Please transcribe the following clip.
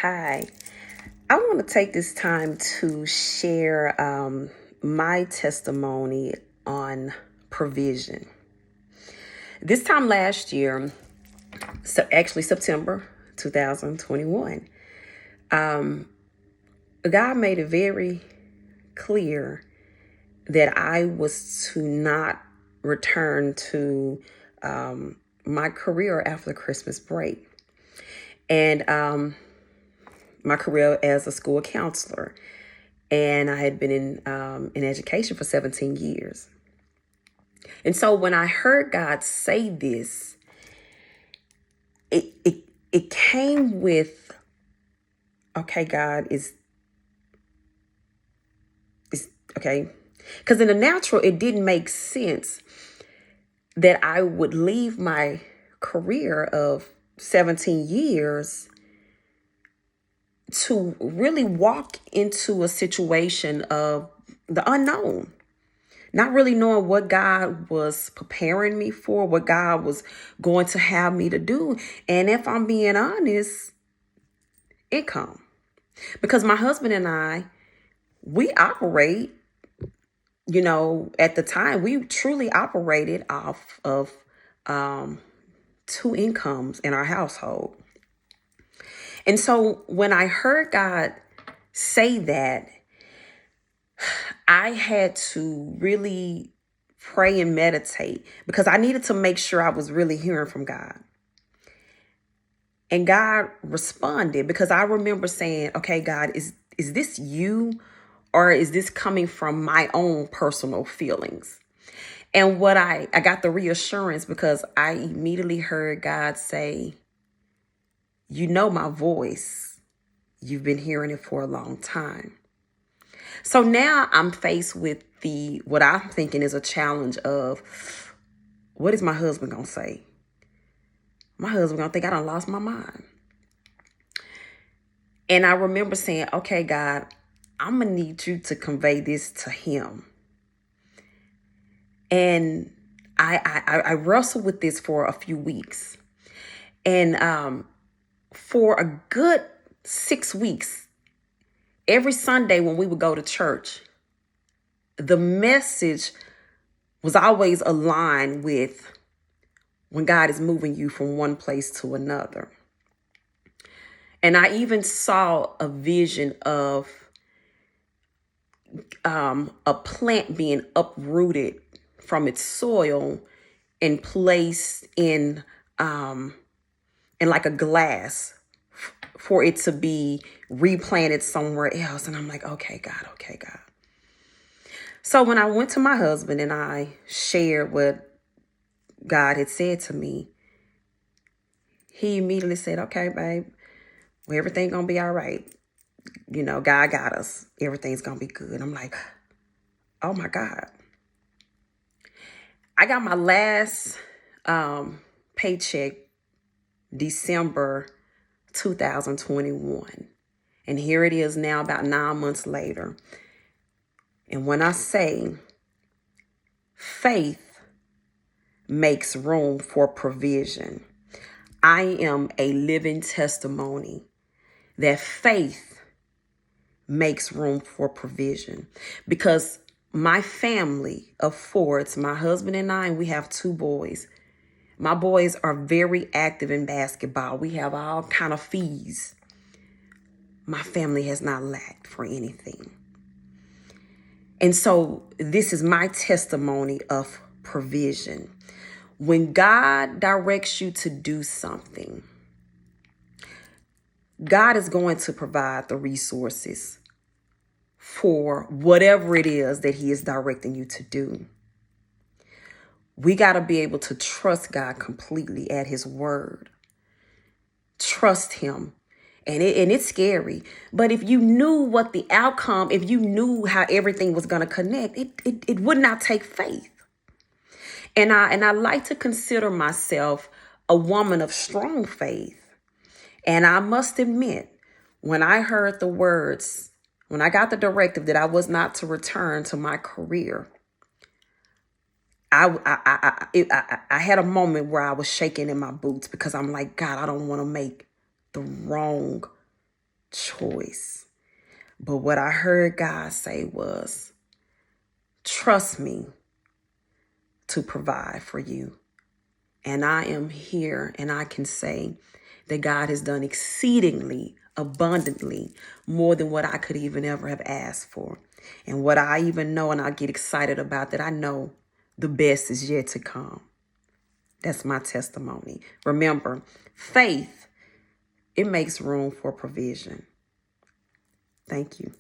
Hi, I want to take this time to share my testimony on provision. This time last year, so actually September 2021, God made it very clear that I was to not return to my career after Christmas break. And my career as a school counselor. And I had been in education for 17 years. And so when I heard God say this, it came with, okay, God is okay. Because in the natural, it didn't make sense that I would leave my career of 17 years to really walk into a situation of the unknown. Not really knowing what God was preparing me for, what God was going to have me to do. And if I'm being honest, income. Because my husband and I, we operate, at the time, we truly operated off of two incomes in our household. And so when I heard God say that, I had to really pray and meditate because I needed to make sure I was really hearing from God. And God responded because I remember saying, okay, God, is this you or is this coming from my own personal feelings? And what I got the reassurance because I immediately heard God say, you know my voice. You've been hearing it for a long time. So now I'm faced with what I'm thinking is a challenge of what is my husband going to say? My husband going to think I done lost my mind. And I remember saying, okay, God, I'm going to need you to convey this to him. And I wrestled with this for a few weeks. And for a good 6 weeks, every Sunday when we would go to church, the message was always aligned with when God is moving you from one place to another. And I even saw a vision of a plant being uprooted from its soil and placed in like a glass for it to be replanted somewhere else. And I'm like, okay, God. So when I went to my husband and I shared what God had said to me, he immediately said, okay, babe, well, everything gonna be all right. God got us. Everything's gonna be good. I'm like, oh my God. I got my last paycheck December 2021. And here it is now about 9 months later. And when I say faith makes room for provision, I am a living testimony that faith makes room for provision because my family affords, my husband and I, and we have 2 boys. My boys are very active in basketball. We have all kind of fees. My family has not lacked for anything. And so this is my testimony of provision. When God directs you to do something, God is going to provide the resources for whatever it is that he is directing you to do. We got to be able to trust God completely at his word. Trust him. And it's scary. But if you knew what the outcome, if you knew how everything was going to connect, it would not take faith. And I like to consider myself a woman of strong faith. And I must admit, when I heard the words, when I got the directive that I was not to return to my career, I had a moment where I was shaking in my boots because I'm like, God, I don't want to make the wrong choice. But what I heard God say was, trust me to provide for you. And I am here and I can say that God has done exceedingly abundantly more than what I could even ever have asked for. And what I even know and I get excited about, that I know the best is yet to come. That's my testimony. Remember, faith, it makes room for provision. Thank you.